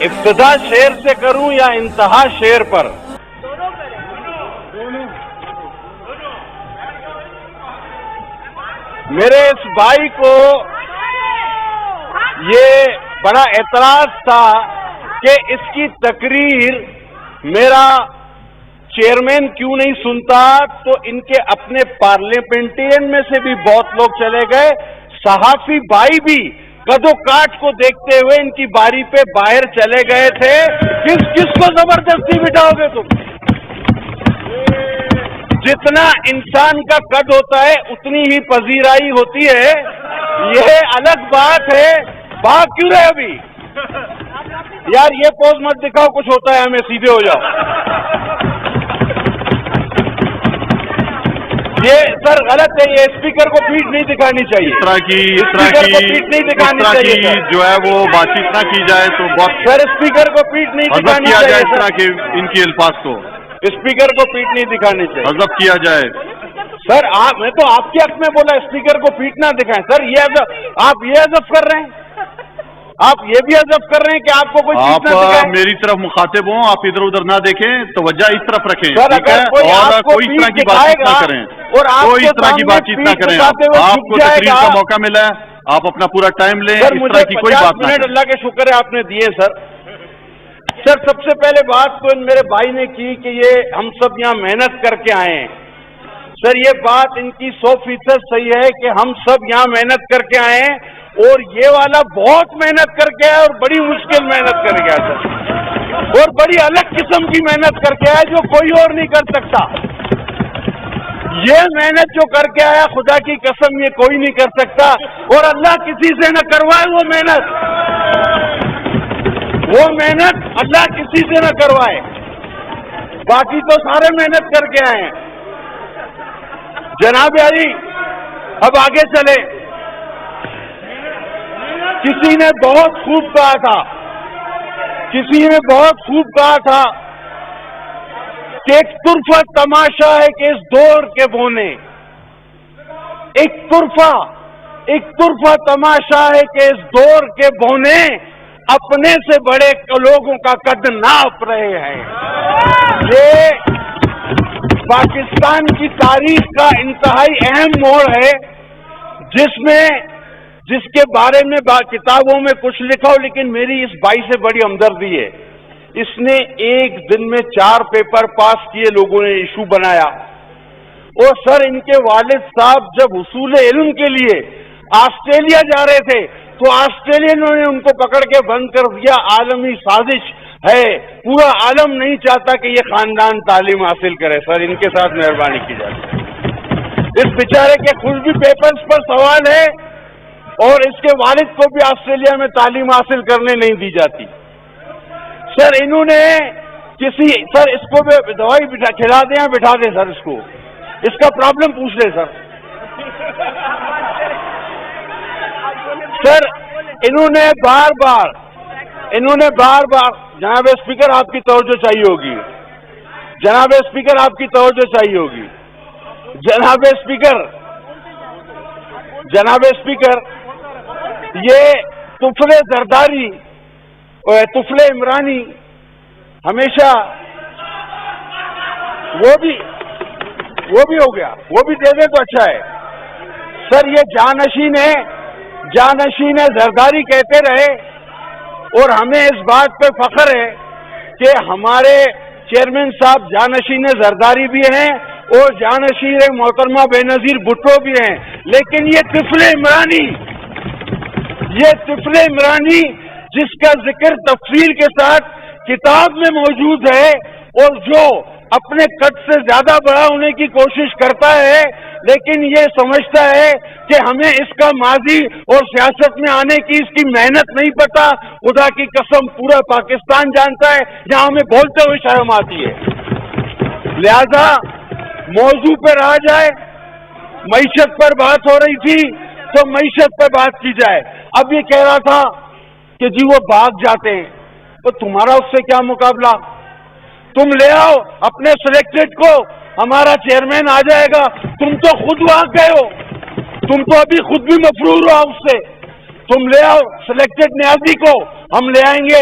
ابتدا شعر سے کروں یا انتہا شعر پر؟ میرے اس بھائی کو یہ بڑا اعتراض تھا کہ اس کی تقریر میرا چیئرمین کیوں نہیں سنتا، تو ان کے اپنے پارلیمنٹرین میں سے بھی بہت لوگ چلے گئے، صحافی بھائی بھی کدو کاٹ کو دیکھتے ہوئے ان کی باری پہ باہر چلے گئے تھے۔ کس کو زبردستی بٹھاؤ گے تم؟ جتنا انسان کا قد ہوتا ہے اتنی ہی پذیرائی ہوتی ہے، یہ الگ بات ہے۔ بھاگ کیوں رہے ابھی؟ یار یہ پوز مت دکھاؤ، کچھ ہوتا ہے ہمیں، سیدھے ہو جاؤ۔ یہ سر غلط ہے، یہ اسپیکر کو پیٹھ نہیں دکھانی چاہیے، اس طرح کی پیٹھ نہیں دکھانی چاہیے جو ہے وہ بات چیت نہ کی جائے تو بہت سر، اسپیکر کو پیٹھ نہیں دکھانی کیا جائے، چاہیے، اس طرح کے ان کی الفاظ کو اسپیکر کو پیٹھ نہیں دکھانی چاہیے، حذف کیا جائے۔ سر میں تو آپ کے حق میں بولا اسپیکر کو پیٹ نہ دکھائیں۔ سر یہ آپ یہ حذف کر رہے ہیں، آپ یہ بھی حذف کر رہے ہیں کہ آپ کو کوئی آپ پیٹ نہ دکھائے۔ میری طرف مخاطب ہوں، آپ ادھر ادھر نہ دیکھیں، توجہ اس طرف رکھیں، سر ٹھیک ہے؟ اگر کوئی اور آپ کو کوئی اس طرح پیٹ کی بات چیت نہ دکھائے کریں، گا اور آپ کوئی کے اس طرح کی سامنے بات چیت نہ پیٹ کریں۔ دکھاتے ہوئے آپ کو جھک جائے تقریر گا۔ کا موقع ملا ہے، آپ اپنا پورا ٹائم لیں، سر اس مجھے طرح کی کوئی 50 بات نہ منٹ کریں۔ اللہ کے شکر ہے آپ نے دیے سر۔ سر سب سے پہلے بات تو میرے بھائی نے کی کہ یہ ہم سب یہاں محنت کر کے آئے ہیں۔ سر یہ بات ان کی 100% صحیح ہے کہ ہم سب یہاں محنت کر کے آئے ہیں، اور یہ والا بہت محنت کر کے آیا اور بڑی مشکل محنت کر کے آیا سر، اور بڑی الگ قسم کی محنت کر کے آیا جو کوئی اور نہیں کر سکتا۔ یہ محنت جو کر کے آیا خدا کی قسم یہ کوئی نہیں کر سکتا، اور اللہ کسی سے نہ کروائے وہ محنت اللہ کسی سے نہ کروائے۔ باقی تو سارے محنت کر کے آئے ہیں۔ جناب علی اب آگے چلے۔ کسی نے بہت خوب کہا تھا کہ ایک طرفہ تماشا ہے کہ اس دور کے بونے، ایک طرفہ تماشا ہے کہ اس دور کے بونے اپنے سے بڑے لوگوں کا قد ناپ رہے ہیں۔ یہ پاکستان کی تاریخ کا انتہائی اہم موڑ ہے، جس کے بارے میں کتابوں میں کچھ لکھا ہو، لیکن میری اس بھائی سے بڑی ہمدردی ہے۔ اس نے ایک دن میں 4 پیپر پاس کیے، لوگوں نے ایشو بنایا۔ اور سر ان کے والد صاحب جب حصول علم کے لیے آسٹریلیا جا رہے تھے تو آسٹریلینوں نے ان کو پکڑ کے بند کر دیا۔ عالمی سازش ہے، پورا عالم نہیں چاہتا کہ یہ خاندان تعلیم حاصل کرے۔ سر ان کے ساتھ مہربانی کی جائے۔ اس بیچارے کے خود بھی پیپرز پر سوال ہے، اور اس کے والد کو بھی آسٹریلیا میں تعلیم حاصل کرنے نہیں دی جاتی۔ سر انہوں نے سر اس کو بھی دوائی کھلا دیں یا بٹھا دیں سر، اس کا پرابلم پوچھ لیں سر۔ سر انہوں نے بار بار جناب اسپیکر آپ کی توجہ چاہیے ہوگی، جناب اسپیکر آپ کی توجہ چاہیے ہوگی، جناب اسپیکر یہ طفل زرداری اور طفل عمرانی ہمیشہ وہ بھی ہو گیا، وہ بھی دے دیں تو اچھا ہے۔ سر یہ جانشین زرداری کہتے رہے، اور ہمیں اس بات پہ فخر ہے کہ ہمارے چیئرمین صاحب جانشین زرداری بھی ہیں اور جانشین محترمہ بے نظیر بھٹو بھی ہیں، لیکن یہ طفل عمرانی جس کا ذکر تفصیل کے ساتھ کتاب میں موجود ہے، اور جو اپنے قد سے زیادہ بڑا ہونے کی کوشش کرتا ہے، لیکن یہ سمجھتا ہے کہ ہمیں اس کا ماضی اور سیاست میں آنے کی اس کی محنت نہیں پتا۔ خدا کی قسم پورا پاکستان جانتا ہے، جہاں ہمیں بولتے ہوئے شرم آتی ہے۔ لہذا موضوع پہ رہا جائے، معیشت پر بات ہو رہی تھی تو معیشت پہ بات کی جائے۔ اب یہ کہہ رہا تھا کہ جی وہ بھاگ جاتے ہیں، تو تمہارا اس سے کیا مقابلہ؟ تم لے آؤ اپنے سلیکٹڈ کو، ہمارا چیئرمین آ جائے گا۔ تم تو خود بھاگ گئے ہو، تم تو ابھی خود بھی مفرور ہو اس سے۔ تم لے آؤ سلیکٹڈ نیازی کو، ہم لے آئیں گے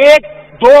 1-2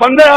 15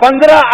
15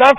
10